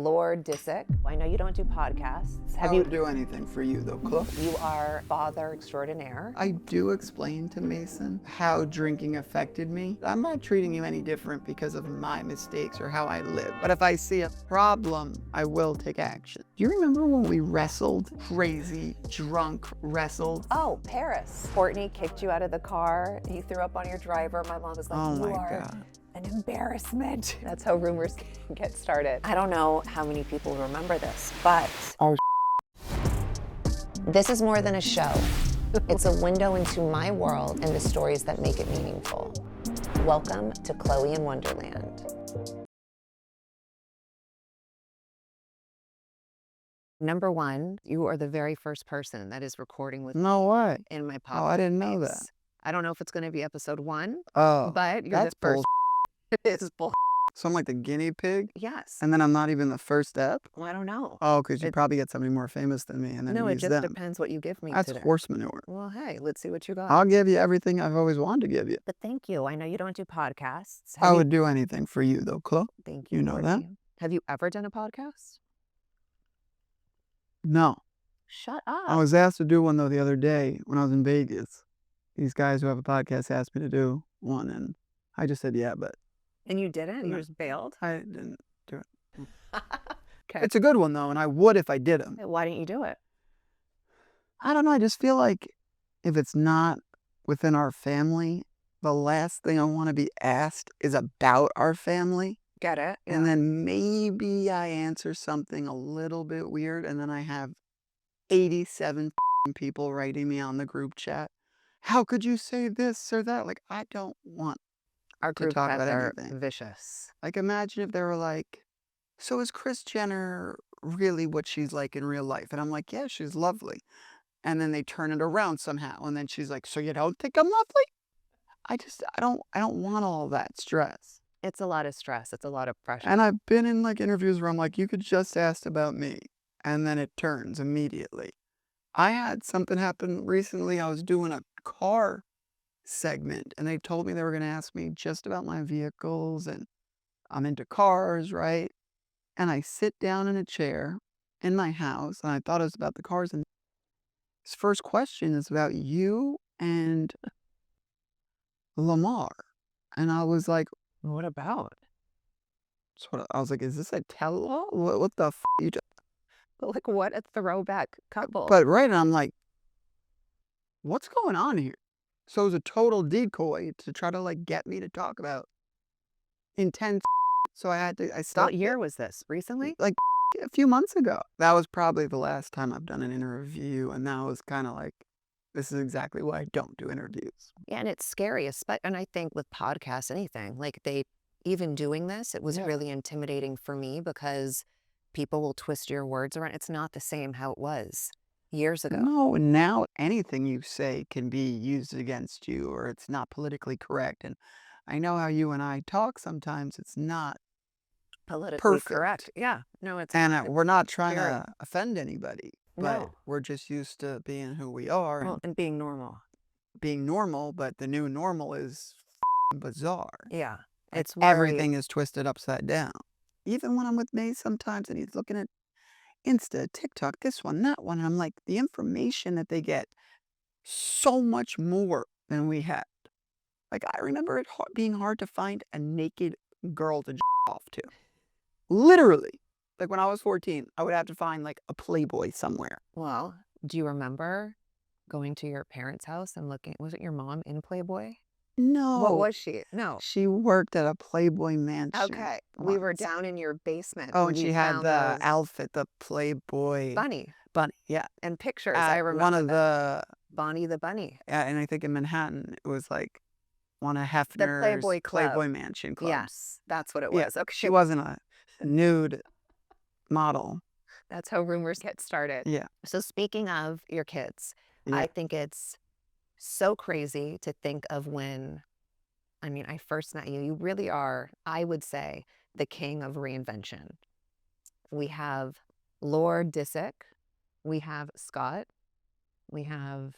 Lord Disick. I know you don't do podcasts. I would do anything for you though, Khloe. You are father extraordinaire. I do explain to Mason how drinking affected me. I'm not treating you any different because of my mistakes or how I live. But if I see a problem, I will take action. Do you remember when we wrestled? Crazy, drunk, wrestled? Oh, Paris. Courtney kicked you out of the car. You threw up on your driver. My mom was like, Oh you my are God. an embarrassment. That's how rumors get started. I don't know how many people remember this, but Oh, this is more than a show. It's a window into my world and the stories that make it meaningful. Welcome to Khloe in Wonderland. Number one, you are the very first person that is recording with no way. in my podcast. Oh, I didn't know that. I don't know if it's going to be episode 1, Oh, but you're that's the first. bull. It is bull. So I'm like the guinea pig? Yes. And then I'm not even the first step? Well, I don't know. Oh, because you probably get somebody more famous than me and then No, it use just them. depends what you give me That's today. horse manure. Well, hey, let's see what you got. I'll give you everything I've always wanted to give you. But thank you. I know you don't do podcasts. I would do anything for you though, Khloe. Thank you. You know that? Courtney. Have you ever done a podcast? No. Shut up. I was asked to do one though the other day when I was in Vegas. These guys who have a podcast asked me to do one and I just said yeah, but And you didn't? You No. just bailed? I didn't do it. Okay. It's a good one though, and I would if I did them. Why didn't you do it? I don't know. I just feel like if it's not within our family, the last thing I want to be asked is about our family. Get it? And then maybe I answer something a little bit weird, and then I have 87 people writing me on the group chat. How could you say this or that? Like, I don't want Our to group talk chats about are anything. vicious. Like, imagine if they were like, so is Kris Jenner really what she's like in real life? And I'm like, yeah, she's lovely. And then they turn it around somehow. And then she's like, so you don't think I'm lovely? I don't want all that stress. It's a lot of stress. It's a lot of pressure. And I've been in like interviews where I'm like, you could just ask about me. And then it turns immediately. I had something happen recently. I was doing a car segment and they told me they were going to ask me just about my vehicles and I'm into cars, right? And I sit down in a chair in my house and I thought it was about the cars. And his first question is about you and Lamar. And I was like, What about? I was like, is this a tell-all? What the f you just... Like, what a throwback couple. But right, and I'm like, what's going on here? So it was a total decoy to try to like get me to talk about intense. So I stopped. What year was this? Recently? Like a few months ago. That was probably the last time I've done an interview, and that was kind of like, this is exactly why I don't do interviews. Yeah, and it's scary, and I think with podcasts, anything, like even doing this, it was Yeah. really intimidating for me because people will twist your words around. It's not the same how it was years ago. No, now anything you say can be used against you, or it's not politically correct. And I know how you and I talk sometimes. It's not Politically perfect. correct. Yeah. No, it's And we're not trying very- to offend anybody, but No. we're just used to being who we are Well, and being normal. being normal. But the new normal is bizarre. Yeah. Like, It's very- everything is twisted upside down. Even when I'm with May sometimes and he's looking at Insta, TikTok, this one, that one, and I'm like, the information that they get, so much more than we had. Like, I remember it being hard to find a naked girl to off to. Literally. Like, when I was 14, I would have to find, like, a Playboy somewhere. Well, do you remember going to your parents' house and looking? Was it your mom in Playboy? No. What was she? No. She worked at a Playboy mansion. Okay. We were once. down in your basement. Oh, and we she had found the those outfit, the Playboy bunny bunny. Yeah. and pictures. At I remember one of that. the, Bonnie the bunny. and I think in Manhattan, it was like one of Hefner's Playboy Club. Playboy Mansion clubs. Yes, that's what it Yeah, was. Okay, she wasn't a nude model. that's how rumors get started. Yeah. So speaking of your kids, Yeah. I think it's so crazy to think of when, I first met you. You really are, I would say, the king of reinvention. We have Lord Disick. We have Scott. We have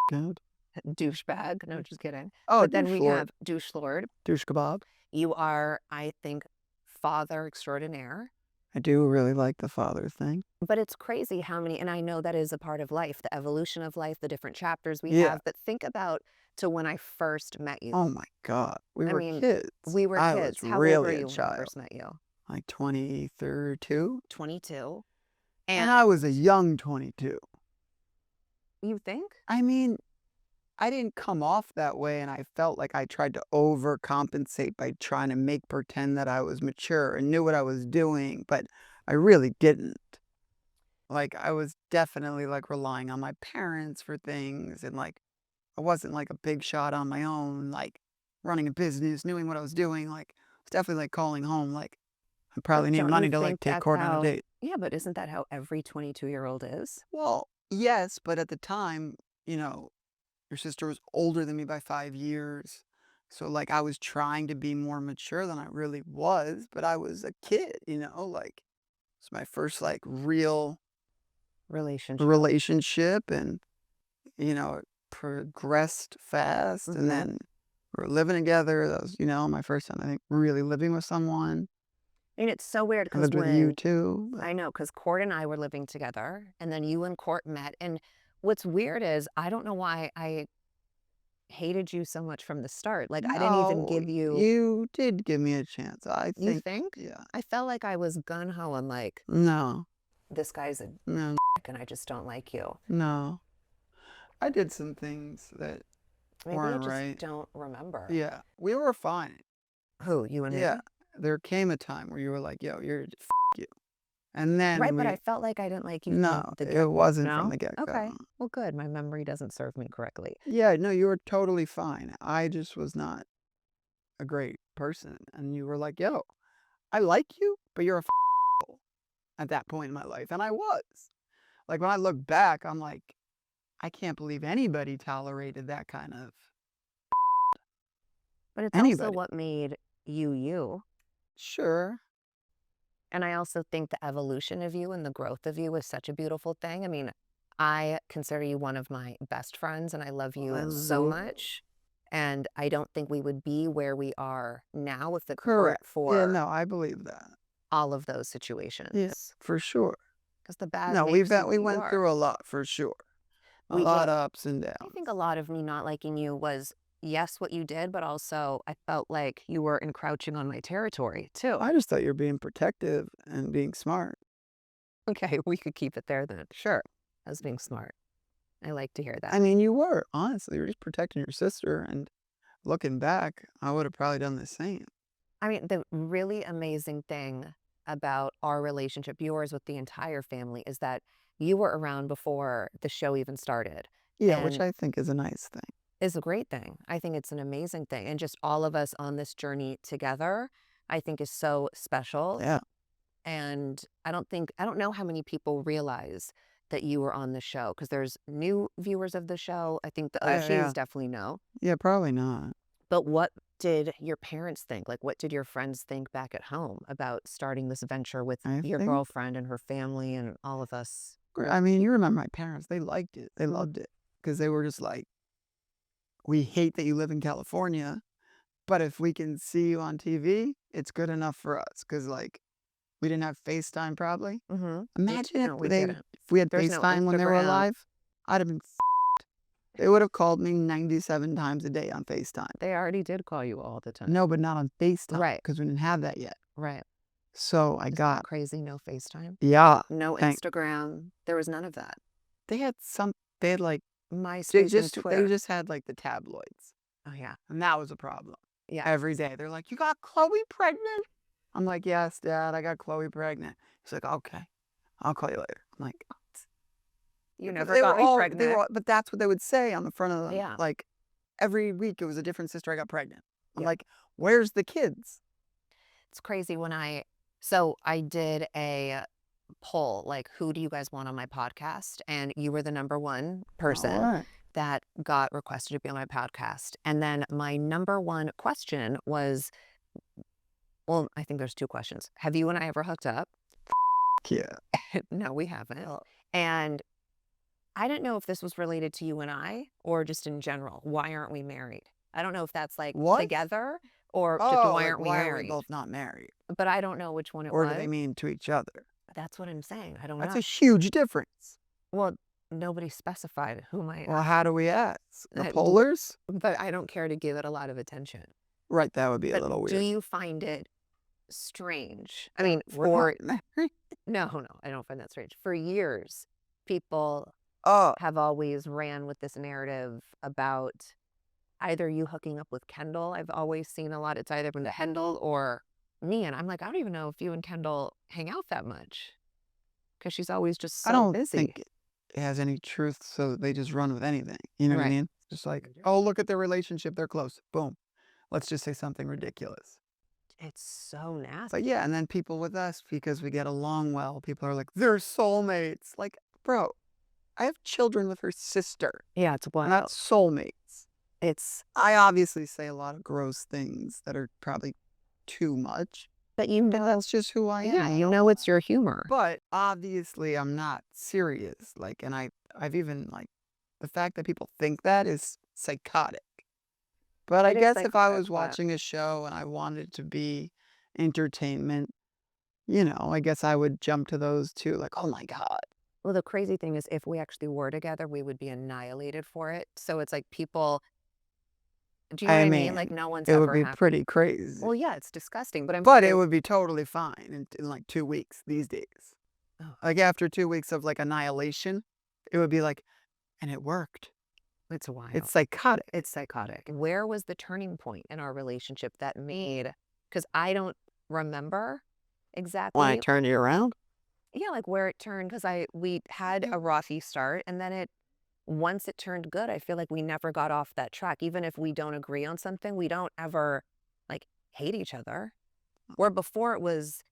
Good. douchebag. No, just kidding. Oh, But then douche we lord. have douche lord. Douche kebab. You are, I think, father extraordinaire. I do really like the father thing. But it's crazy how many, and I know that is a part of life, the evolution of life, the different chapters we Yeah. have, but think about to when I first met you. Oh my God. We I were mean, kids. we were I was kids. How old were really a you when I child, first met you? like 22. 22. And And I was a young 22. you think? I mean, I didn't come off that way, and I felt like I tried to overcompensate by trying to make pretend that I was mature and knew what I was doing, but I really didn't. Like, I was definitely, like, relying on my parents for things, and, like, I wasn't, like, a big shot on my own, like, running a business, knowing what I was doing, like, I was definitely, like, calling home, like, I But probably need don't you money to, think like, take that's Court on a how, date. yeah, but isn't that how every 22-year-old is? Well, yes, but at the time, you know, your sister was older than me by 5 years. So, like, I was trying to be more mature than I really was, but I was a kid, like, it's my first, like, real Relationship. relationship and, it progressed fast. And Mhm. then we were living together. That was, my first time, I think, really living with someone. And it's so weird I because lived with you when too. But I know, because Court and I were living together, and then you and Court met, and what's weird is I don't know why I hated you so much from the start. Like, I didn't even no, give you, you did give me a chance. I you think, think? yeah. I felt like I was gun ho and like, No, this guy's a no, and I just don't like you. no. I did some things that Maybe I weren't just right. don't remember. Yeah, we were fine. Who, you and Yeah, me? there came a time where you were like, "Yo, you're you," and then Right, but I we felt like I didn't like you from no, the it get-go. wasn't from No? the get-go. Okay. Well, good. My memory doesn't serve me correctly. Yeah, no, you were totally fine. I just was not a great person, and you were like, "Yo, I like you, but you're a at that point in my life," and I was. Like, when I look back, I'm like, I can't believe anybody tolerated that kind of But it's also anybody. what made you you. Sure. And I also think the evolution of you and the growth of you is such a beautiful thing. I mean, I consider you one of my best friends and I love you so Uh, much. And I don't think we would be where we are now if it weren't Correct. Yeah, for no, I believe that. all of those Yeah, situations. for sure. Because the bad No, makes you we what you went are. through a lot for sure. A We lot well, of ups and I think downs. a lot of me not liking you was yes, what you did, but also I felt like you were encroaching on my territory too. I just thought you were being protective and being smart. Okay, we could keep it there then. Sure. I was being smart. I like to hear I that. mean, you were, honestly, you were just protecting your sister, and looking back, I would have probably done the same. I mean, the really amazing thing about our relationship, yours with the entire family, is that you were around before the show even started. Yeah, which And I think is a nice thing. is a great thing. I think it's an amazing thing. And just all of us on this journey together, I think is so special. Yeah. And I don't know how many people realize that you were on the show because there's new viewers of the show. I think the OGs Yeah. definitely know. Yeah, probably not. But what did your parents think? Like, what did your friends think back at home about starting this venture with I your think girlfriend and her family and all of us? I mean, you remember my parents, they liked it. They Mhm. loved it because they were just like, "We hate that you live in California, but if we can see you on TV, it's good enough for us." Because like, we didn't have FaceTime probably. Mhm. Imagine No, we didn't. if we had There's no FaceTime when they were Instagram. alive, I'd have been they would have called me 97 times a day on FaceTime. They already did call you all the time. No, but not on FaceTime Right, because we didn't have that yet. right. So I Isn't that got crazy? No FaceTime, yeah, no thank Instagram. There was none of that. they had they had, like MySpace and they Twitter. just had, like, the tabloids, Oh, yeah. and that was a problem. Yeah. Every day, they're like, "You got Chloe pregnant?" I'm like, "Yes, Dad, I got Chloe pregnant." He's like, "Okay, I'll call you later." I'm like, You but never got me they were pregnant. all but that's what they would say on the front of them, Yeah. like, every week it was a different sister I got pregnant. I'm Yep. like, "Where's the kids?" It's crazy when so I did a poll, like, who do you guys want on my podcast? And you were the number one person Alright. that got requested to be on my podcast. And then my number one question was, well, I think there's two questions. Have you and I ever hooked up? Yeah. No, we haven't. Oh. And I didn't know if this was related to you and I or just in general. Why aren't we married? I don't know if that's like What? together Or just Oh, why like, aren't we why are we married? both not married? But I don't know which one it Or do they was. mean to each other? That's what I'm saying. I don't That's know. a huge difference. Well, nobody specified who my Well, how do we ask? The uh, polars? but I don't care to give it a lot of attention. Right, that would be a But little do weird. you find it strange? I mean, We're not for married. no, I don't find that strange. For years, people Oh, have always ran with this narrative about either you hooking up with Kendall. I've always seen a lot. It's either been Kendall or me. And I'm like, I don't even know if you and Kendall hang out that much because she's always just I so don't busy. think it has any truth, so they just run with anything. You know what I Right. mean? Just like, oh, look at their relationship, they're close. Boom. Let's just say something ridiculous. It's so But nasty. yeah, and then people with us, because we get along well, people are like, they're soulmates. Like, bro, I have children with her sister, Yeah, it's not wild. soulmates. It's, I obviously say a lot of gross things that are probably too much, but you but know, that's just who I yeah, am. you know, it's your humor. But obviously, I'm not serious. Like, and I've even like the fact that people think that is psychotic. But I It is guess if I psychotic, was but watching a show and I wanted to be entertainment, you know, I guess I would jump to those too. Like, oh my God. well, the crazy thing is if we actually were together, we would be annihilated for it. So it's like people, do you know what I I mean? Like mean, no one's it would ever be happy. pretty crazy. Well, yeah, it's disgusting, but I'm But it saying, would be totally fine in like 2 weeks these days. oh, Like after 2 weeks of like annihilation, it would be like, and it worked. it's wild. It's psychotic. It's psychotic. Where was the turning point in our relationship that made, because I don't remember When I exactly, turn you around, yeah, like where it turned, because we had a rocky start and then once it turned good, I feel like we never got off that track. Even if we don't agree on something, we don't ever like hate each other. Where before it was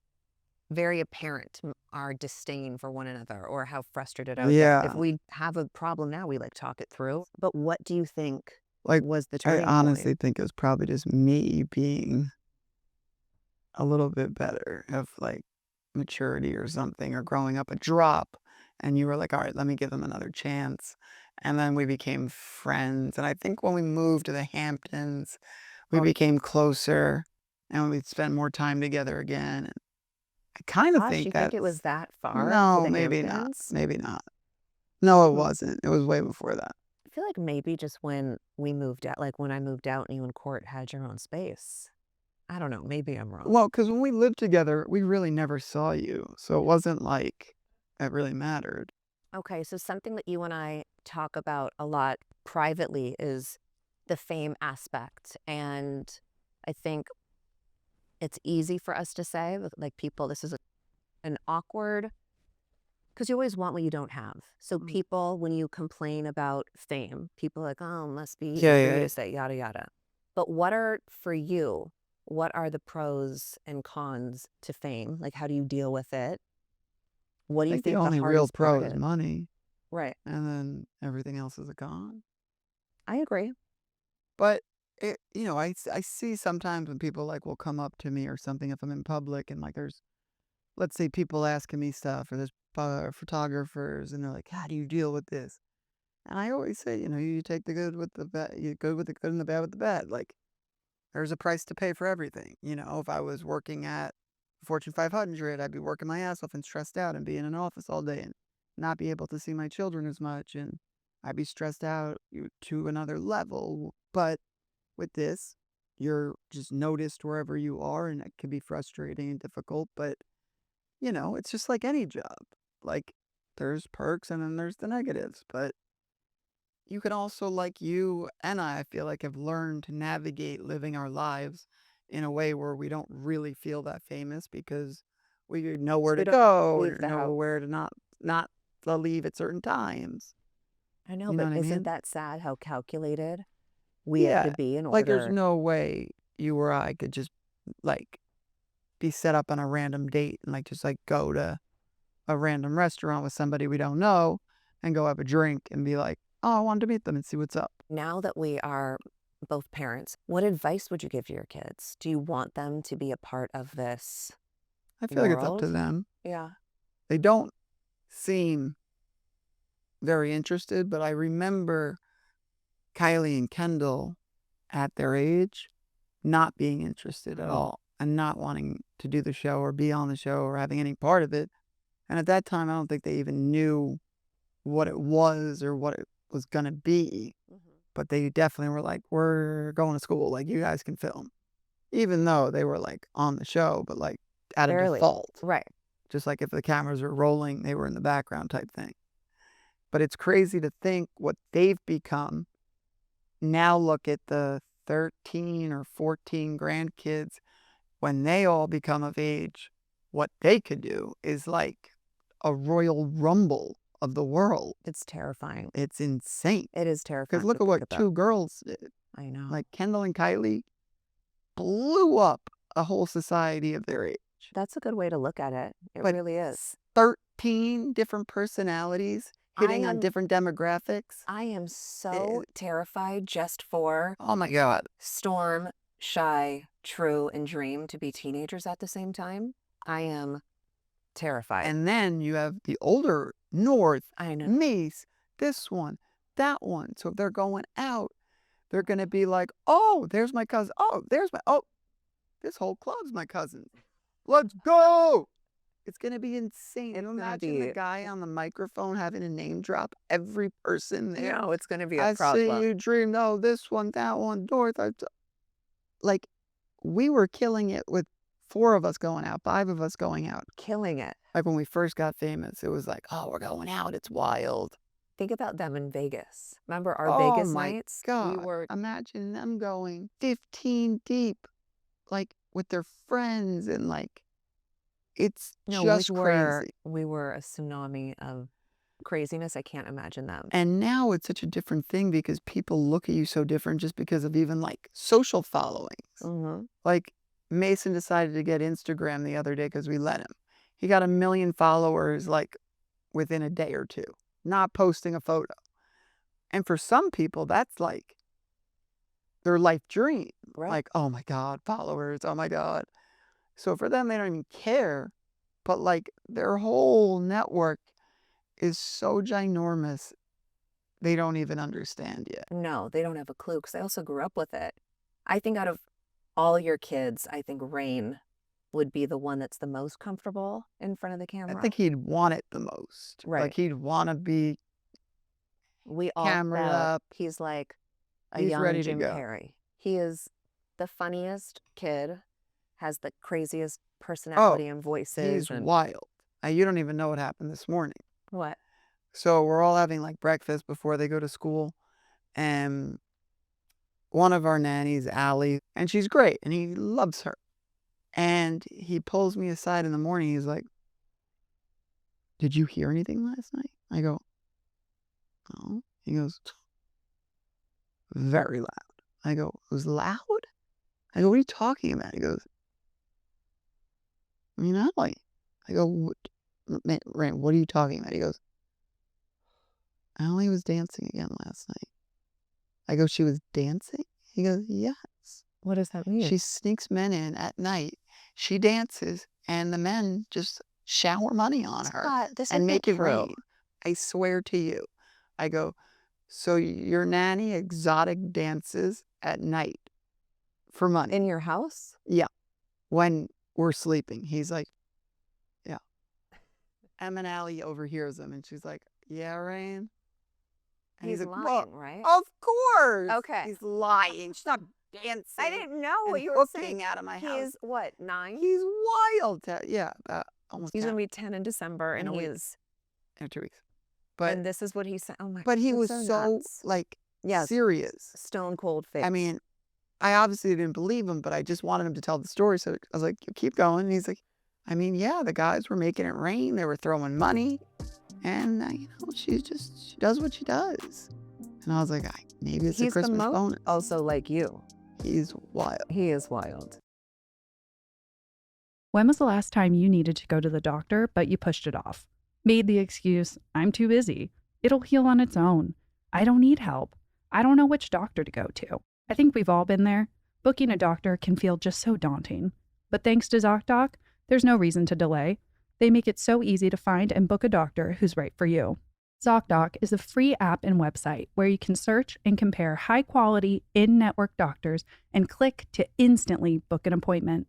very apparent, our disdain for one another or how frustrated I would get. If yeah. we have a problem now, we like talk it through. But what do you think Like, was the I turning point? honestly think it was probably just me being a little bit better of like maturity or something, or growing up a drop. And you were like, all right, let me give them another chance. And then we became friends. And I think when we moved to the Hamptons, we became closer and we spent more time together again. And I kind of Gosh, think you think it was that's, that far to no, the maybe not. Hamptons? Maybe not. No, it Hmm. wasn't. It was way before that. I feel like maybe just when we moved out, like when I moved out and you and Court had your own space. I don't know. Maybe I'm wrong. Well, because when we lived together, we really never saw you. So it wasn't like it really mattered. Okay, so something that you and I talk about a lot privately is the fame aspect. And I think it's easy for us to say, like people, this is an awkward, because you always want what you don't have. So Mm. people, when you complain about fame, people are like, oh, it must be easy Yeah, for you yeah. to say, yada, yada. But what are, for you, what are the pros and cons to fame? Like, how do you deal with it? What I do you think the think the only real hardest pro part is is? money, Right. and then everything else is a con. I agree. But it, you know, I see sometimes when people like will come up to me or something if I'm in public and like there's, let's say, people asking me stuff, or there's photographers and they're like, how do you deal with this? And I always say, you know, you take the good with the bad, you go with the good and the bad with the bad. Like, there's a price to pay for everything. You know, if I was working at Fortune 500, I'd be working my ass off and stressed out and be in an office all day and not be able to see my children as much. And I'd be stressed out to another level. But with this, you're just noticed wherever you are, and it can be frustrating and difficult. But, you know, it's just like any job. Like, there's perks and then there's the negatives. But you can also, like you and I feel like, have learned to navigate living our lives in a way where we don't really feel that famous because we know where We to don't go leave or the know house. where to not to leave at certain times. I know, You know but what I isn't mean? that sad how calculated we have to Yeah. be in Like there's order? no way you or I could just like be set up on a random date and like just like go to a random restaurant with somebody we don't know and go have a drink and be like, oh, I wanted to meet them and see what's up. Now that we are both parents, what advice would you give your kids? Do you want them to be a part of this I feel like it's up to world? them. Yeah. They don't seem very interested, but I remember Kylie and Kendall at their age. not being interested at all and not wanting to do the show or be on the show or having any part of it. And at that time, I don't think they even knew what it was or what it was going to be. But they definitely were like, we're going to school. Like, you guys can film. Even though they were like on the show, but like at a Barely. default. Right. Just like if the cameras were rolling, they were in the background type thing. But it's crazy to think what they've become. Now look at the 13 or 14 grandkids. When they all become of age, what they could do is like a Royal Rumble of the world. It's terrifying. It's insane. It is terrifying. Because look at what two girls did. I know. Like Kendall and Kylie blew up a whole society of their age. That's a good way to look at it. It But really is. 13 different personalities hitting on different demographics. I am so terrified just for Oh my God. Storm, Shy, True, and Dream to be teenagers at the same time. I am terrified. And then you have the older North, I know. Mace, this one, that one. So if they're going out, they're going to be like, oh, there's my cousin. Oh, this whole club's my cousin. Let's go. It's going to be insane. Can you imagine the guy on the microphone having a name drop every person there? No, it's going to be a problem. I see you dream. No, this one, that one, North. Like, we were killing it with 4 of us going out, 5 of us going out. Killing it. Like when we first got famous, it was like, oh, we're going out. It's wild. Think about them in Vegas. Remember our Vegas nights? Oh my God. Imagine them going 15 deep, like with their friends, and like, it's just crazy. We were a tsunami of craziness. I can't imagine them. And now it's such a different thing because people look at you so different just because of even like social followings. Like Mason decided to get Instagram the other day because we let him. He got 1 million followers like within a day or two, not posting a photo. And for some people, that's like their life dream. Right. Like, oh my God, followers, oh my God. So for them, they don't even care. But like their whole network is so ginormous, they don't even understand yet. No, they don't have a clue because I also grew up with it. I think out of all your kids, I think Rain would be the one that's the most comfortable in front of the camera. I think he'd want it the most. Right. Like he'd want to be camera up. He's like a young Jim Carrey. He is the funniest kid, has the craziest personality and voices. He's wild. You don't even know what happened this morning. What? So we're all having like breakfast before they go to school. And one of our nannies, Allie, and she's great. And he loves her. And he pulls me aside in the morning. He's like, did you hear anything last night? I go, no. He goes, very loud. I go, it was loud? I go, what are you talking about? He goes, I mean, Allie. I go, Rand, what are you talking about? He goes, Allie was dancing again last night. I go, she was dancing? He goes, yes. What does that mean? She sneaks men in at night. She dances, and the men just shower money on her and make it rain. I swear to you. I go, so your nanny exotic dances at night for money. In your house? Yeah. When we're sleeping. He's like, yeah. And Allie overhears him, and she's like, yeah, Rain? And he's like, lying, right? Of course. Okay. He's lying. She's not dancing. I didn't know what you were saying. Out of my house. He's what, 9? He's wild. Yeah, almost. He's 10. Gonna be 10 in December, and he's in 2 weeks. But and this is what he said. Oh my! But he was so like serious, stone cold face. I mean, I obviously didn't believe him, but I just wanted him to tell the story. So I was like, keep going. And he's like, I mean, yeah, the guys were making it rain. They were throwing money, and she does what she does. And I was like, maybe it's a Christmas bonus. Also, like you. He's wild. He is wild. When was the last time you needed to go to the doctor, but you pushed it off? Made the excuse, I'm too busy. It'll heal on its own. I don't need help. I don't know which doctor to go to. I think we've all been there. Booking a doctor can feel just so daunting. But thanks to ZocDoc, there's no reason to delay. They make it so easy to find and book a doctor who's right for you. ZocDoc is a free app and website where you can search and compare high-quality, in-network doctors and click to instantly book an appointment.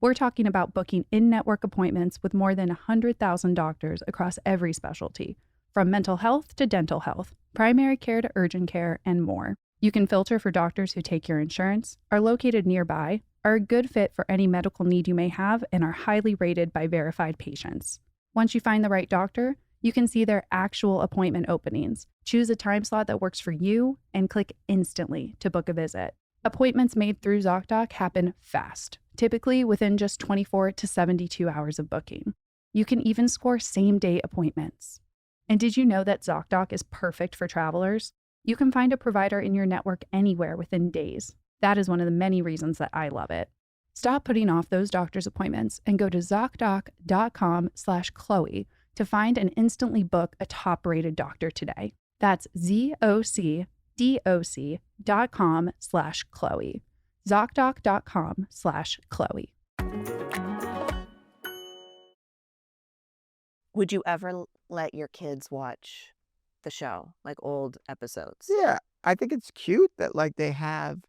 We're talking about booking in-network appointments with more than 100,000 doctors across every specialty, from mental health to dental health, primary care to urgent care, and more. You can filter for doctors who take your insurance, are located nearby, are a good fit for any medical need you may have, and are highly rated by verified patients. Once you find the right doctor, you can see their actual appointment openings, choose a time slot that works for you, and click instantly to book a visit. Appointments made through ZocDoc happen fast, typically within just 24 to 72 hours of booking. You can even score same-day appointments. And did you know that ZocDoc is perfect for travelers? You can find a provider in your network anywhere within days. That is one of the many reasons that I love it. Stop putting off those doctor's appointments and go to ZocDoc.com/Khloe to find and instantly book a top-rated doctor today. That's ZocDoc.com/Khloe. ZocDoc.com/Khloe. Would you ever let your kids watch the show, like old episodes? Yeah, I think it's cute that, like, they have,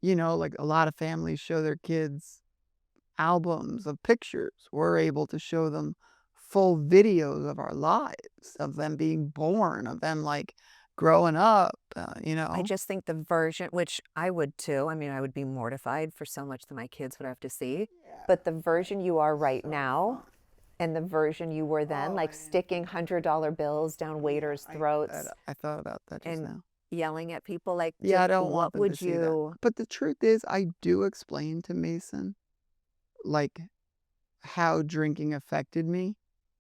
like, a lot of families show their kids albums of pictures. We're able to show them full videos of our lives, of them being born, of them, like, growing up, I just think the version, which I would too, I mean, I would be mortified for so much that my kids would have to see, Yeah, but the version you are right so now fun. and the version you were then, Oh, like I know. sticking $100 bills down waiters' throats I thought about that just and now. yelling at people, like, Yeah, just I don't want what them to would see that. you? But the truth is, I do explain to Mason, like, how drinking affected me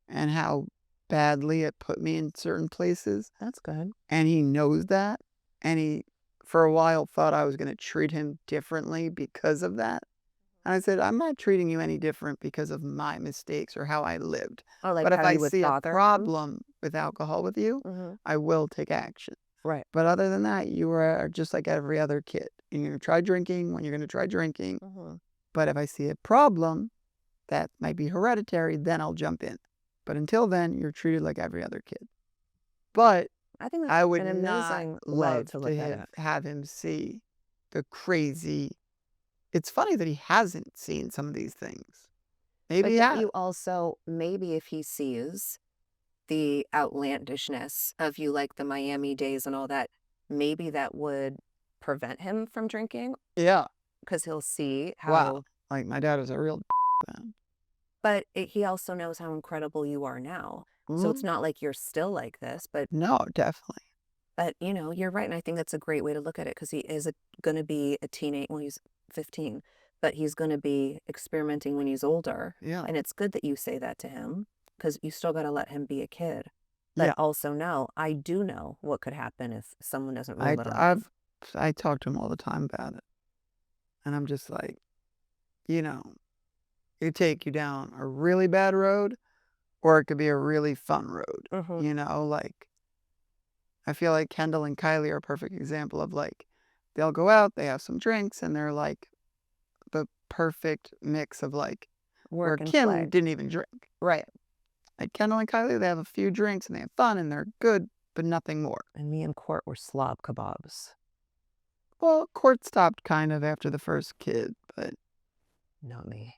and how badly it put me in certain places. That's good. And he knows that. And he, for a while, thought I was going to treat him differently because of that. And I said, I'm not treating you any different because of my mistakes or how I lived. Or like But if how I you would see a father. problem with alcohol with you, Mm-hmm. I will take action. Right. But other than that, you are just like every other kid. You're going to try drinking when you're going to try drinking. Mm-hmm. But if I see a problem that might be hereditary, then I'll jump in. But until then, you're treated like every other kid. But I think I that's would an not amazing way love to look at to it. have him see the crazy. It's funny that he hasn't seen some of these things. Maybe But he don't has. you also, maybe if he sees the outlandishness of you, like the Miami days and all that, maybe that would prevent him from drinking Yeah. because he'll see Wow. how, Like my dad is a real man. but he also knows how incredible you are now. So it's Mhm. not like you're still like this, No, definitely. but you're right. And I think that's a great way to look at it because he is going to be a teenage, well, he's 15, but he's going to be experimenting when he's older. Yeah. And it's good that you say that to him because you still got to let him be a kid. But Yeah. also I do know what could happen if someone doesn't rule it on him. I talk to him all the time about it. And I'm just like, it take you down a really bad road or it could be a really fun road. Mm-hmm. Like I feel like Kendall and Kylie are a perfect example of like they'll go out, they have some drinks, and they're like the perfect mix of like where Work and Kim play. didn't even drink. Right. Like Kendall and Kylie, they have a few drinks and they have fun and they're good, but nothing more. And me and Court were slob kebabs. Well, Court stopped kind of after the first kid, but Not me.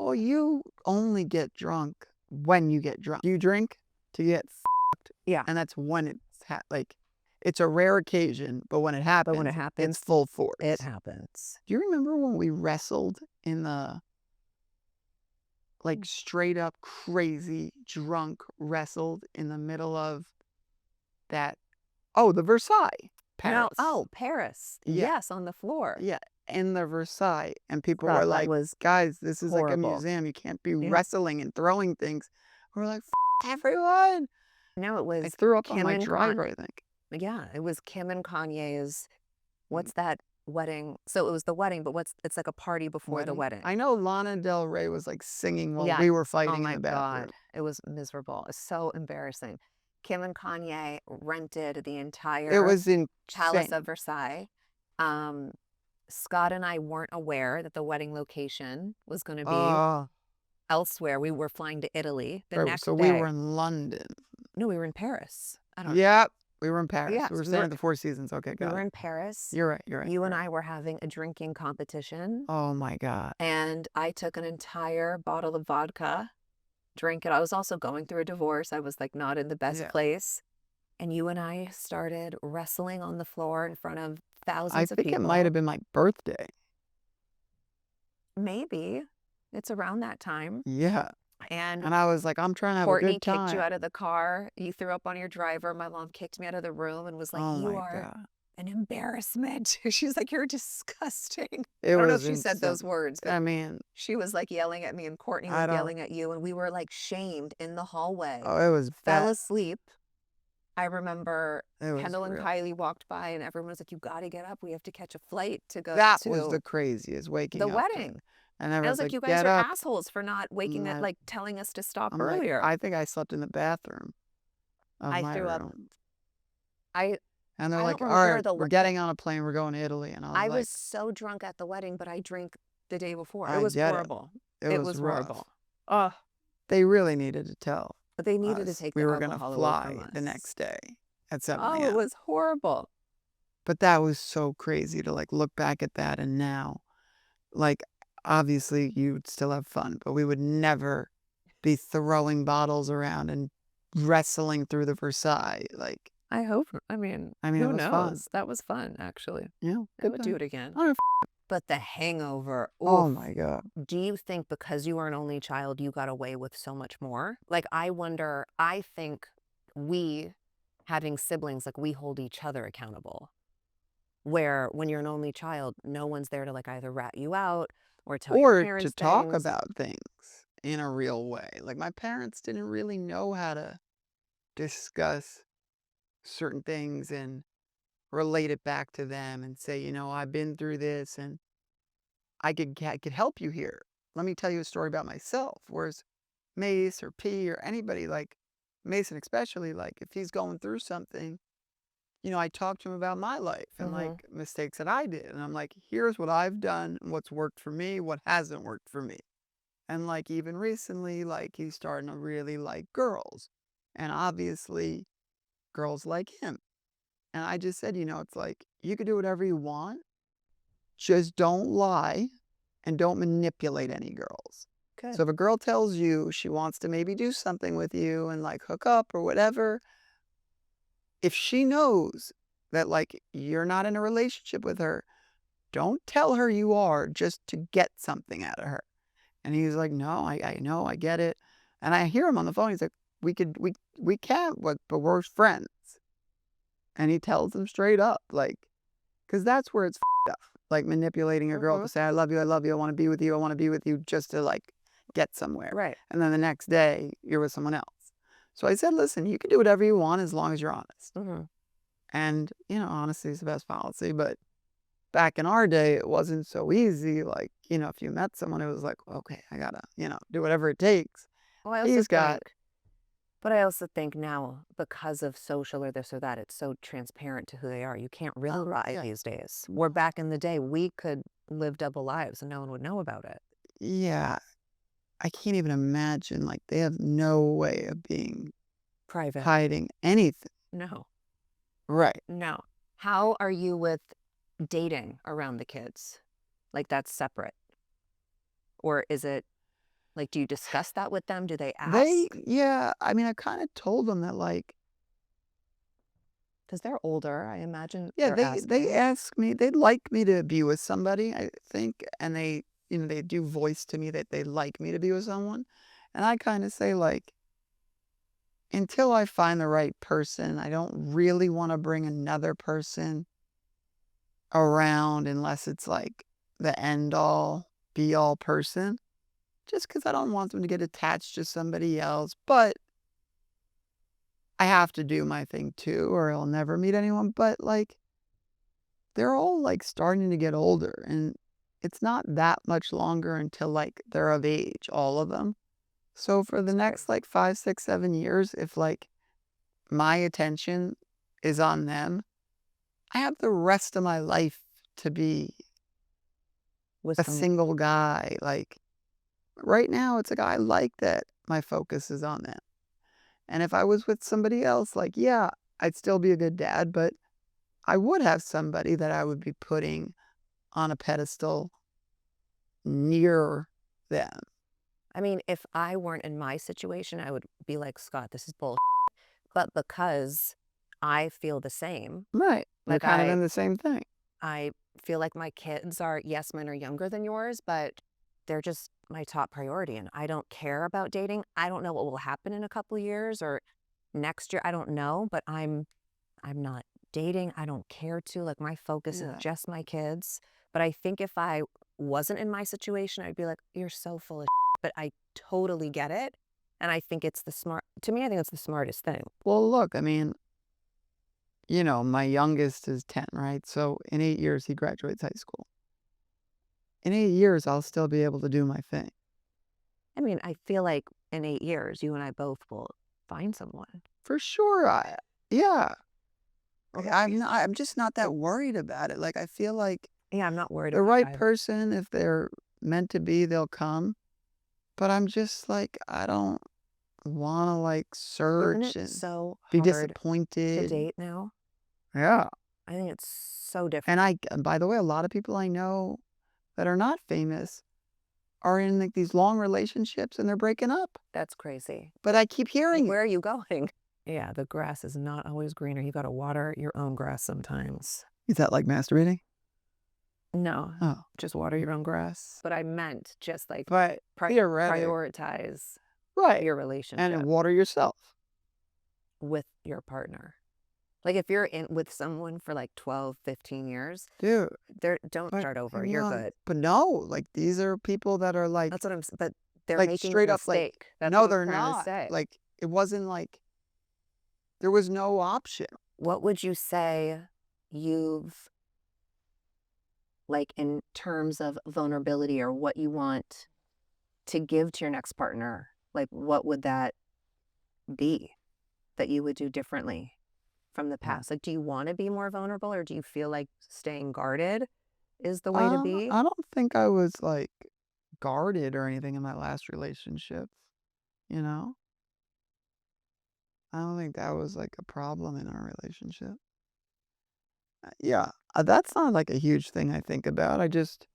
well, you only get drunk when you get drunk. You drink to get Yeah. and that's when it's like it's a rare occasion, but when it happens, it's full force. It happens. Do you remember when we wrestled in the like straight up crazy drunk wrestled in the middle of that? Oh, the Versailles, Paris. Paris. Yeah. Yes, on the floor. Yeah, in the Versailles, and people Stop, were that like, was "Guys, this is like a horrible. museum. You can't be Yeah. wrestling and throwing things." We're like, everyone. No, it was I threw up on Kim my and driver, I think. Yeah, it was Kim and Kanye's. What's that wedding? So it was the wedding, but it's like a party before the wedding. I know Lana Del Rey was like singing while Yeah. we were Oh fighting my in the bathroom. God. It was miserable. It's so embarrassing. Kim and Kanye rented the entire It was Palace insane. of Versailles. Scott and I weren't aware that the wedding location was going to be elsewhere. We were flying to Italy the next So day. we were in London. No, we were in Paris. I don't. Yep. We were in Paris. Yeah, We were we staying were at the Four Seasons. Okay, we got were it. in Paris. You're right. You're right. You you're and right. I were having a drinking competition, Oh my God. and I took an entire bottle of vodka, drank it. I was also going through a divorce. I was like not in the best Yeah. place. And you and I started wrestling on the floor in front of I thousands of think it people. might have been my birthday. Maybe. It's around that time. Yeah. And And I was like, I'm trying to have a Courtney good kicked you time. out of the car. You threw up on your driver. My mom kicked me out of the room and was like, Oh "You my are God. an embarrassment." She's like, "You're disgusting." It I don't know if was she said those instant. words, but I mean, she was like yelling at me, and Courtney I was don't. yelling at you, and we were like shamed in the hallway. Oh, it was Fell bad. asleep. I remember It was Kendall and real. Kylie walked by, and everyone was like, "You got to get up. We have to catch a flight to go That was to the craziest the waking up wedding." thing. And And I was everyone's like, like, "You guys get are up. assholes for not waking up, And like telling us to stop I'm like, earlier." I think I slept in the bathroom of I my threw up. room. I And they're I like, don't all remember right, we're getting on a plane. We're going to Italy. And I was I like, was so drunk at the wedding, but I drank the day before. It I was get it. horrible. It It was was rough. horrible. Oh, They really needed to tell but they needed to us take we the were going to alcohol away from fly us. the next day at 7 Oh, it a.m. was horrible. But that was so crazy to like look back at that. And now, like, obviously you'd still have fun, but we would never be throwing bottles around and wrestling through the Versailles. Like, I hope. I mean, it who was fun. knows? That was fun, actually. Yeah, I good would time. do it again. I don't But the hangover, Oh oof. my God. Do you think because you were an only child, you got away with so much more? Like, I wonder, I think we, having siblings, like, we hold each other accountable. Where when you're an only child, no one's there to like either rat you out or tell your Or to parents talk things. about things in a real way. Like, my parents didn't really know how to discuss certain things and relate it back to them and say, I've been through this and I could help you here. Let me tell you a story about myself. Whereas Mace or P or anybody, like Mason especially, like if he's going through something, I talk to him about my life and Mm-hmm. like mistakes that I did. And I'm like, here's what I've done, what's worked for me, what hasn't worked for me. And like even recently, like he's starting to really like girls. And obviously girls like him. And I just said, it's like you could do whatever you want. Just don't lie and don't manipulate any girls. Good. So if a girl tells you she wants to maybe do something with you and like hook up or whatever, if she knows that like you're not in a relationship with her, don't tell her you are just to get something out of her. And he's like, no, I know, I get it. And I hear him on the phone. He's like, we can't, but we're friends. And he tells them straight up, like, because that's where it's up. Like manipulating a girl Mm-hmm. to say, I love you, I love you, I want to be with you, I want to be with you, just to like get somewhere. Right. And then the next day, you're with someone else. So I said, listen, you can do whatever you want as long as you're honest. Mm-hmm. And, honesty is the best policy. But back in our day, it wasn't so easy. Like, if you met someone, it was like, okay, I gotta, do whatever it takes. Well, I also He's got, think, but I also think now because of social or this or that, it's so transparent to who they are. You can't really lie yeah. these days. Where back in the day, we could live double lives and no one would know about it. yeah, I can't even imagine. Like, they have no way of being Private. hiding anything. No. Right. No. How are you with dating around the kids? Like that's separate? Or is it like, do you discuss that with them? Do they ask? Yeah, I mean, I kind of told them that, like, Because they're older, I imagine yeah, they're they asking. ask me, they'd like me to be with somebody, I think, and they do voice to me that they like me to be with someone. And I kind of say, like, until I find the right person, I don't really want to bring another person around unless it's like the end all be all person, just because I don't want them to get attached to somebody else. But I have to do my thing too, or I'll never meet anyone. But like, they're all like starting to get older, and it's not that much longer until like they're of age, all of them. So for the next like 5, 6, 7 years, if like my attention is on them, I have the rest of my life to be With a some, single guy. Like right now, it's like I like that my focus is on them. And if I was with somebody else, like, yeah, I'd still be a good dad, but I would have somebody that I would be putting on a pedestal near them. I mean, if I weren't in my situation, I would be like, Scott, this is bull. But because I feel the same, Right. We're like kind of in the same thing. I feel like my kids are, yes, mine are younger than yours, but they're just my top priority. And I don't care about dating. I don't know what will happen in a couple of years or next year. I don't know, but I'm not dating. I don't care to. Like my focus is Yeah. just my kids. But I think if I wasn't in my situation, I'd be like, you're so full of but I totally get it. And I think it's to me, I think it's the smartest thing. Well, look, I mean, my youngest is 10, right? So in 8 years, he graduates high school. In 8 years, I'll still be able to do my thing. I mean, I feel like in 8 years, you and I both will find someone. For sure. Yeah. Okay. I'm just not that worried about it. Like, I feel like Yeah, I'm not worried the about right it either. person, if they're meant to be, they'll come. But I'm just like, I don't want to like Isn't search it and so be hard to disappointed. date now? Yeah. I think it's so And different. by the way, a lot of people I know that are not famous are in like these long relationships and they're breaking up. That's crazy. But I keep hearing Where it. are you going? Yeah, the grass is not always greener. You got to water your own grass sometimes. Is that like masturbating? No, Oh, just water your own grass. But I meant just like but theoretic. prioritize Right. your And relationship water yourself. with your partner. Like if you're in with someone for like 12, 15 years, Dude. don't But start over. hang You're on. good. But no, like these are people that are like That's what but they're like making a straight up like mistake. That's no, what I'm they're trying to not. say. Like it wasn't like there was no option. What would you say you've like in terms of vulnerability or what you want to give to your next partner? Like what would that be that you would do differently from the past? Like do you want to be more vulnerable or do you feel like staying guarded is the way to be? I don't think I was like guarded or anything in my last relationship, you know? I don't think that was like a problem in our relationship. Yeah, that's not like a huge thing I think about. I just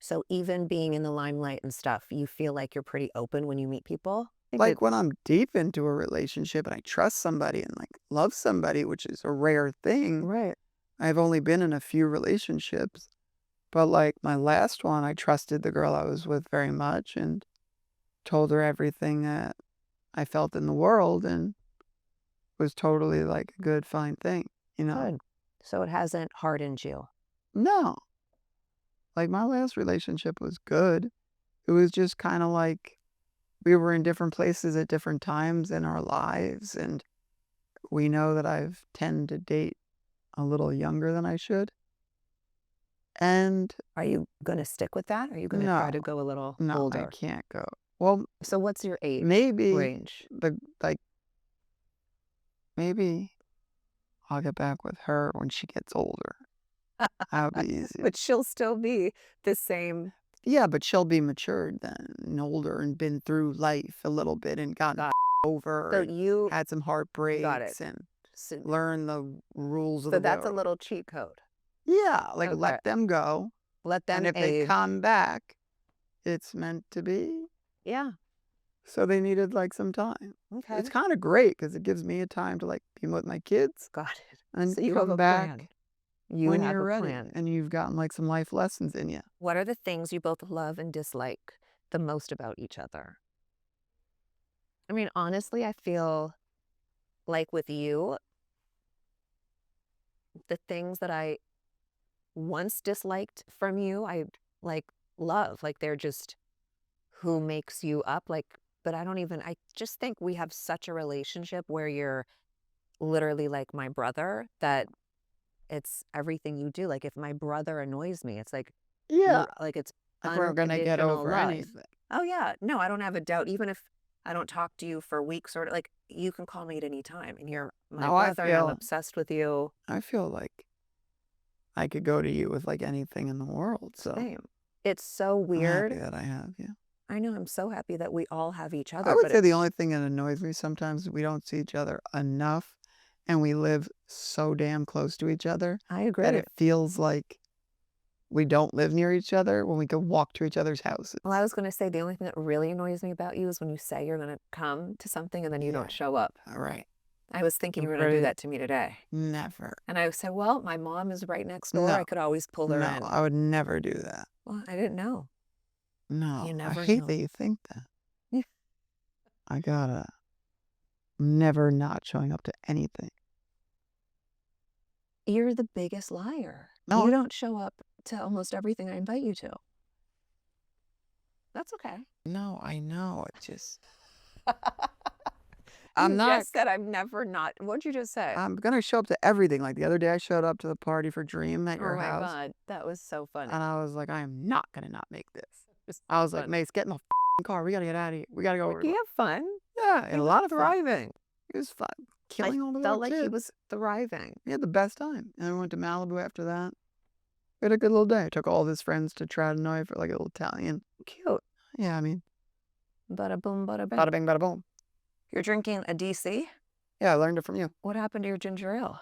So even being in the limelight and stuff, you feel like you're pretty open when you meet people? I think like when I'm deep into a relationship and I trust somebody and like love somebody, which is a rare thing. right. I've only been in a few relationships, but like my last one, I trusted the girl I was with very much and told her everything that I felt in the world and was totally like a good, fine thing, you know? Good. So it hasn't hardened you. No, like my last relationship was good. It was just kind of like we were in different places at different times in our lives. And we know that I've tend to date a little younger than I should. And Are you going to stick with that? Are you going to try no, to go a little no, I older? can't go. Well, So what's your age maybe range? like maybe I'll get back with her when she gets older. That'll be easy. But she'll still be the same. Yeah, but she'll be matured then and older and been through life a little bit and gotten Got over So and you had some got it. heartbreaks and So, learn the rules of so the that's a world. little cheat code. Yeah, like Okay. let them go. Let And them if they age. come back, it's meant to be. Yeah. So they needed like some time. Okay. It's kind of great because it gives me a time to like be with my kids Got it. and So you have come a plan. back You when have you're a ready plan. and you've gotten like some life lessons in you. What are the things you both love and dislike the most about each other? I mean, honestly, I feel like with you, the things that I once disliked from you, I like love. Like they're just who makes you up. Like, but I just think we have such a relationship where you're literally like my brother that it's everything you do. Like if my brother annoys me, it's like, Yeah, like it's if we're gonna get unconditional over love. anything. Oh yeah, no, I don't have a doubt. Even if I don't talk to you for weeks or like, you can call me at any time, and you're my Now I brother, and I'm feel obsessed with you. I feel like I could go to you with like anything in the world. So Same. It's so I'm happy weird. that I have you. I know, I'm so happy that we all have each I other, would but say the only thing that annoys me sometimes is we don't see each other enough, and we live so damn close to each other I that agree. it feels like we don't live near each other when we could walk to each other's houses. Well, I was gonna say the only thing that really annoys me about you is when you say you're gonna come to something and then you Yeah. don't show up. All right. I was thinking you were gonna Ready do to that to me today. never. And I said, well, my mom is right next door. No. I could always pull her No, in. I would never do that. Well, I didn't know. No, You I never hate know. that you think that. Yeah. I gotta never not showing up to anything. You're the biggest liar. No. You don't show up to almost everything I invite you to. That's okay. No, I know. It just. You I'm not. just said I'm never not. What'd you just say? I'm gonna show up to everything. Like the other day, I showed up to the party for Dream at Oh your my house, God, that was so funny. and I was like, I am not gonna not make this. It's I was like, fun. Mace, get in the car. We gotta get out of here. We gotta go. You have fun. Yeah, and a lot of fun. Thriving. It was fun. Killing all the Felt little like kids. he was thriving. We had the best time. And then we went to Malibu after that. We had a good little day. Took all of his friends to Tradenoy for like a little Italian. Cute. Yeah, I mean, Bada boom, bada bing. bada bing, bada boom. You're drinking a DC? Yeah, I learned it from you. What happened to your ginger ale?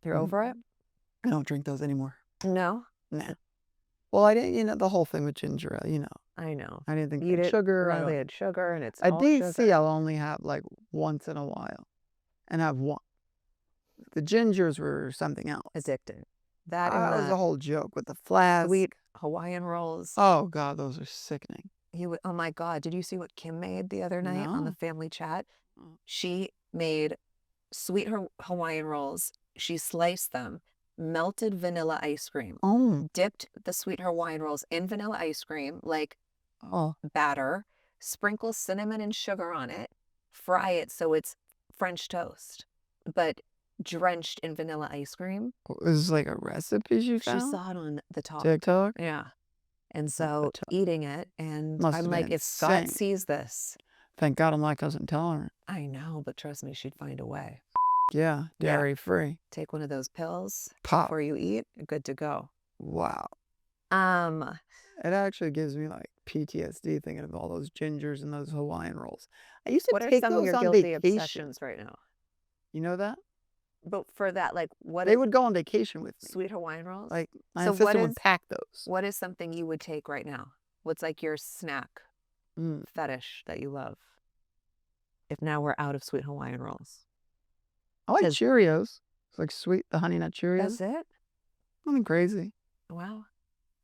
You're Mhm. over it? I don't drink those anymore. No? Nah. Well, I didn't, the whole thing with ginger ale, I know. I didn't think You it had did sugar. Well, they had sugar and it's A all DC sugar. I'll only have like once in a while. And have one. The gingers were something else. Addicting. That That was and a whole joke with the flask. sweet Hawaiian rolls. Oh, God, those are sickening. Oh my God, did you see what Kim made the other night on the No. family chat? Mm. She made sweet Hawaiian rolls. She sliced them, melted vanilla ice cream, Oh. dipped the sweet Hawaiian rolls in vanilla ice cream, like Oh. batter, sprinkle cinnamon and sugar on it, fry it so it's French toast, but drenched in vanilla ice cream. This is like a recipe she She found? saw it on the talk. TikTok? Yeah. And so eating it, and Must I'm have like, been if thought insane. sees this, Thank God I'm lactose intolerant. I know, but trust me, she'd find a way. Yeah, Yeah. dairy free. Take one of those pills Pop. before you eat, good to go. Wow. Um, It actually gives me like PTSD thinking of all those gingers and those Hawaiian rolls. I used to what are take some of those your on guilty vacation. obsessions right now? You know that? But for that, like, what They is would go on vacation with me. sweet Hawaiian rolls? Like my So what sister would is- pack those. What is something you would take right now? What's like your snack Mm. fetish that you love? If now we're out of sweet Hawaiian rolls. I like 'Cause- Cheerios. It's like sweet, the Honey Nut Cheerios. That's it? Nothing crazy. Wow.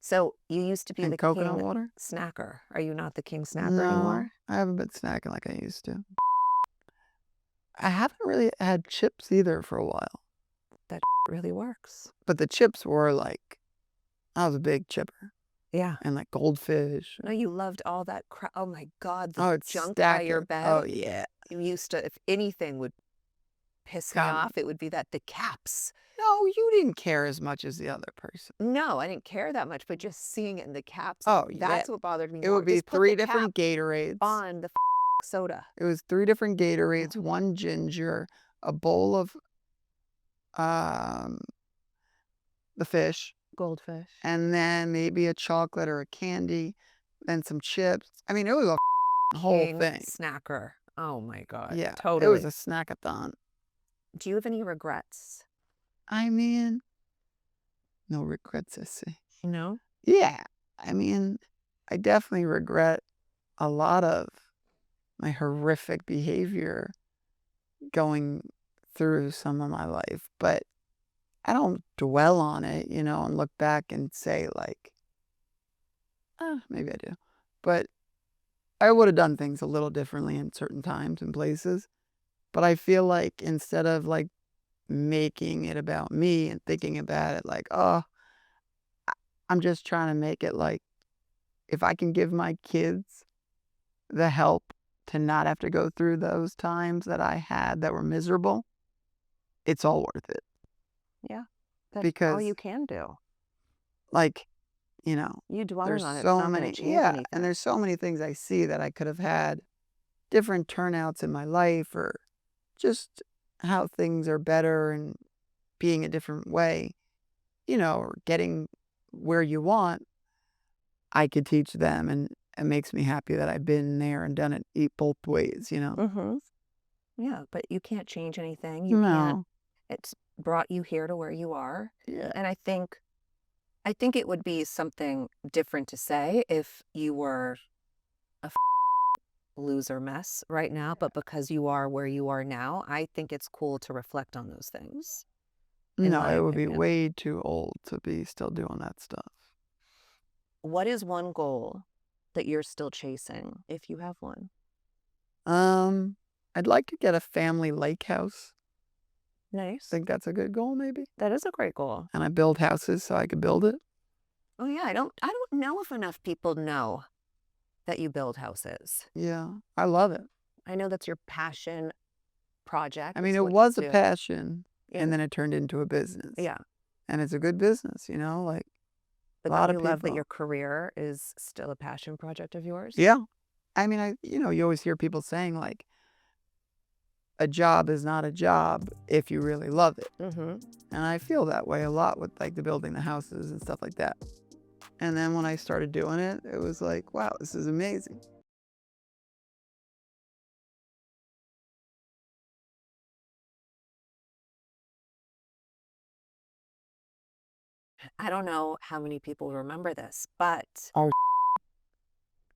So you used to be And the coconut king water. snacker. Are you not the king snacker No, anymore? I haven't been snacking like I used to. I haven't really had chips either for a while. That really works. But the chips were like, I was a big chipper. Yeah. And like goldfish. No, you loved all that crap. Oh my God, the Oh, it's junk by your stacking. bed. Oh, yeah. You used to, if anything would piss me Got me. off, it would be that the caps. No, you didn't care as much as the other person. No, I didn't care that much, but just seeing it in the caps, Oh, that's yeah. what bothered me It more. would be Just put 3 the different cap Gatorades. on the soda. It was 3 different Gatorades, 1 ginger, a bowl of the fish, Goldfish. and then maybe a chocolate or a candy, then some chips. I mean, it was a whole King thing. snacker. Oh my God. Yeah, Totally. it was a snackathon. Do you have any regrets? I mean, no regrets, I say. No? Yeah, I mean, I definitely regret a lot of my horrific behavior going through some of my life, but I don't dwell on it, and look back and say like, maybe I do. But I would have done things a little differently in certain times and places. But I feel like instead of like making it about me and thinking about it like, I'm just trying to make it like, if I can give my kids the help to not have to go through those times that I had that were miserable, it's all worth it. Yeah. That's all Because you can do. like, You dwelling there's on it's so not many, going to change yeah, anything. and there's so many things I see that I could have had different turnouts in my life, or just how things are better and being a different way, or getting where you want. I could teach them, and it makes me happy that I've been there and done it both ways, you know? Mm-hmm. Yeah, but you can't change anything. You can't. No. It's brought you here to where you are. Yeah. And I think it would be something different to say if you were a loser mess right now, but because you are where you are now, I think it's cool to reflect on those things, in No, my it would be opinion. way too old to be still doing that stuff. What is one goal that you're still chasing, if you have one? I'd like to get a family lake house. Nice. Think that's a good goal, maybe? That is a great goal. And I build houses so I could build it. Oh yeah, I don't know if enough people know that you build houses. Yeah, I love it. I know that's your passion project. I mean, It's it what was you a do. passion, Yeah. and then it turned into a business. Yeah. And it's a good business, you know, like But a lot don't of you love that people. your career is still a passion project of yours? Yeah. I mean, you always hear people saying like, a job is not a job if you really love it. Mm-hmm. And I feel that way a lot with like the building the houses and stuff like that. And then when I started doing it, it was like, wow, this is amazing. I don't know how many people remember this, but Our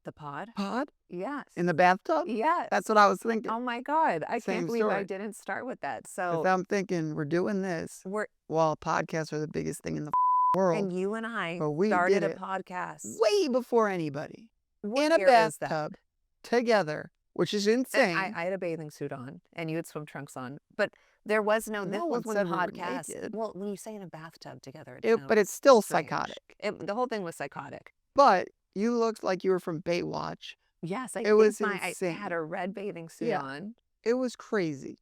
the pod? pod Yes. in the bathtub? Yes. That's what I was thinking. Oh my God. I Same can't believe I story. didn't start with that. 'Cause So I'm thinking we're doing this we're while podcasts are the biggest thing in the world. and you and I But we started did a it podcast. way before anybody. What In a year is that? bathtub together, which is And insane. I had a bathing suit on and you had swim trunks on, but there was this No was one when said we were podcasts. naked. Well, when you say in a bathtub together, But it's still strange. psychotic. The whole thing was psychotic. But you looked like you were from Baywatch. Yes, It was I insane. had a red bathing suit Yeah. on. It was crazy.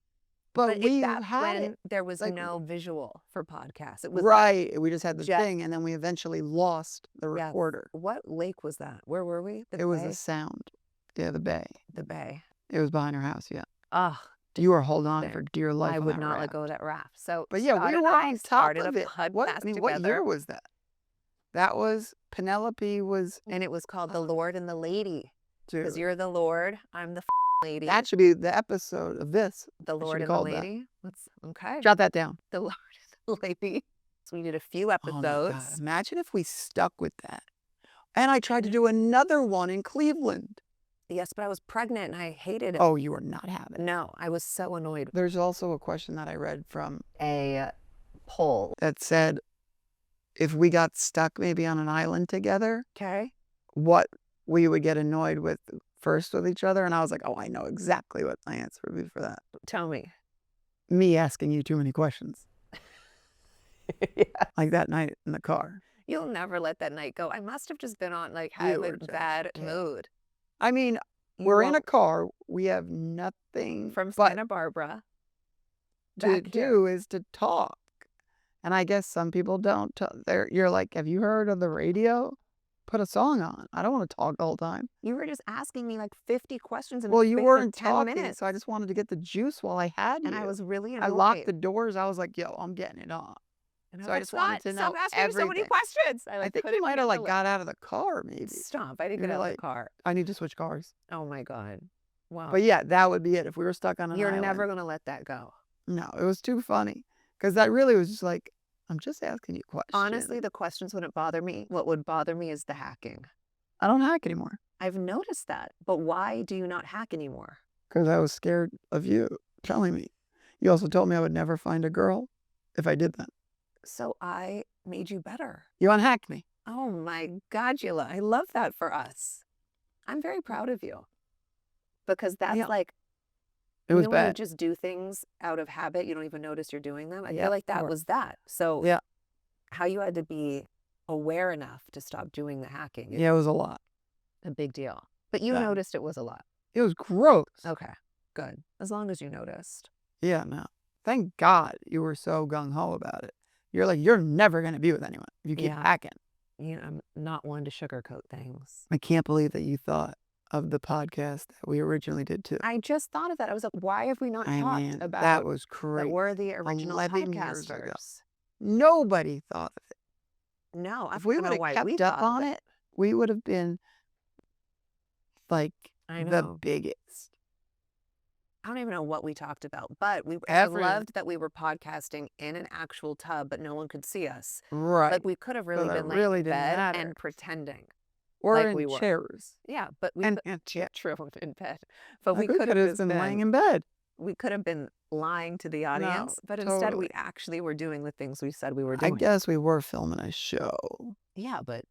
But we that's had when it. there was Like, no visual for podcasts. It was right. We just had the just- thing, and then we eventually lost the Yes. recorder. What lake was that? Where were we? It was bay? the sound. Yeah, the bay. The bay. It was behind her house, yeah. Ugh. You were holding on thing. for dear life. I on would that not let raft. go of that raft. So, But yeah, Scott we and were I on top started of a it. podcast What together, year was that? That was Penelope was. and it was called The Lord and the Lady. Because Dude, you're the Lord, I'm the lady. that should be the episode of this. The should Lord be and the called that. Lady. Let's okay. Jot that down. The Lord and the Lady. So we did a few Oh my episodes. God. Imagine if we stuck with that. And I tried to do another one in Cleveland. Yes, but I was pregnant and I hated it. Oh, you were not having it. No, I was so annoyed. There's also a question that I read from A poll. that said, if we got stuck maybe on an island together, Okay. what we would get annoyed with first with each other. And I was like, oh, I know exactly what my answer would be for that. Tell me. Me asking you too many questions. Yeah. Like that night in the car. You'll never let that night go. I must have just been on like You had were a just bad kidding. mood. I mean, You we're in a won't- car. We have nothing from but Santa Barbara to back here. do is to talk. And I guess some people don't. You're like, have you heard of the radio? Put a song on. I don't want to talk the whole time. You were just asking me like 50 questions in Well, a you space weren't of 10 talking, minutes. so I just wanted to get the juice while I had you. And I was really I annoyed. locked the doors. I was like, yo, I'm getting it on. And so I just wanted to know stop asking me so many everything. questions. I like, think you couldn't might have like handle it. got out of the car maybe. Stop. I didn't You get were out of like, the car. I need to switch cars. Oh my God. Wow. But yeah, that would be it if we were stuck on an You're island. never going to let that go. No, it was too funny. Because that really was just like, I'm just asking you questions. Honestly, the questions wouldn't bother me. What would bother me is the hacking. I don't hack anymore. I've noticed that. But why do you not hack anymore? Because I was scared of you telling me. You also told me I would never find a girl if I did that. So I made you better. You unhacked me. Oh my God, Gila. I love that for us. I'm very proud of you. Because that's Yeah. like, It was when you bad. just do things out of habit, you don't even notice you're doing them. I Yeah, feel like of that course. was that. So Yeah. how you had to be aware enough to stop doing the hacking is Yeah, it was a lot. a big deal. But you Yeah. noticed it was a lot. It was gross. Okay, good. As long as you noticed. Yeah, no. Thank God you were so gung-ho about it. You're like, you're never going to be with anyone if you keep Yeah. hacking. You know, I'm not one to sugarcoat things. I can't believe that you thought of the podcast that we originally did too. I just thought of that. I was like, why have we not I talked mean, about that was that crazy. we're the original 11 years ago. podcasters? Nobody thought of it. No, I If we don't would know why have we kept up thought of on it, we would have been like I the know. biggest. I don't even know what we talked about, but I Everything. loved that we were podcasting in an actual tub, but no one could see us. Right. Like we could have really that been laying really in didn't bed matter. and pretending Or like in we were. chairs. Yeah, but we And true in bed. But we like, we could could have have just been laying in bed. we could have been lying to the audience, but instead we totally. actually were doing the things we said we were I doing. guess we were filming a show. Yeah, but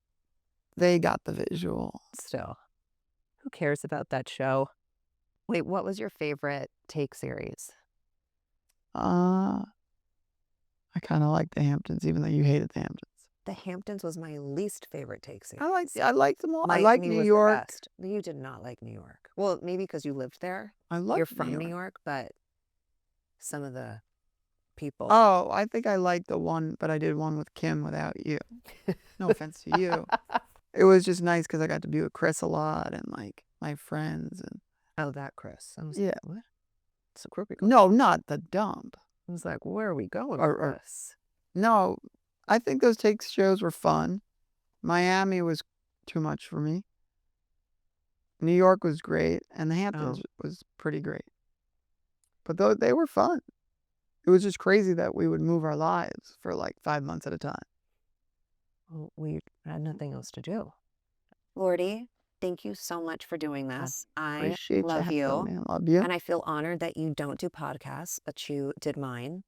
They got the visual. still, who cares about that show? Wait, what was your favorite take series? I kind of like the Hamptons, even though you hated the Hamptons. The Hamptons was my least favorite take series. I liked them all. I like Miami New was the York. best. You did not like New York. Well, maybe because you lived there. I like You're from New York, but some of the people. Oh, I think I liked the one, but I did one with Kim without you. No offense to you. It was just nice because I got to be with Chris a lot and like my friends and Oh, that Chris. I was yeah. like, what? So where are we going? No, not the dump. I was like, where are we going Or- with this? No, I think those take shows were fun. Miami was too much for me. New York was great, and the Hamptons was pretty great. But they were fun. It was just crazy that we would move our lives for like 5 months at a time. Well, we had nothing else to do. Lordy, thank you so much for doing this. I Appreciate love you. you. having me. I love you. And I feel honored that you don't do podcasts, but you did mine.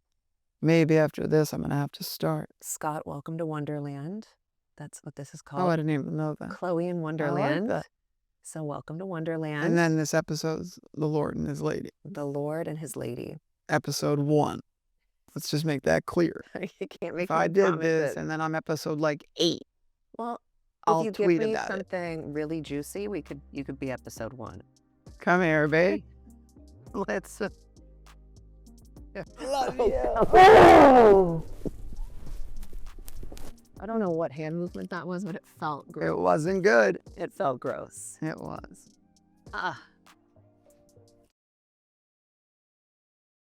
Maybe after this, I'm going to have to start. Scott, welcome to Wonderland. That's what this is Oh, I called. didn't even know that. Chloe in I like Wonderland. that. So welcome to Wonderland. And then this episode's The Lord and His Lady. the Lord and his lady. Episode 1. Let's just make that clear. You can't make If I any did promises. this and then I'm episode like 8, Well, I'll if you tweet give me about it. something really juicy, you could be episode 1. Come here, babe. Let's. Love you. I don't know what hand movement that was, but it felt gross. It wasn't good. It felt gross. It was. Ah,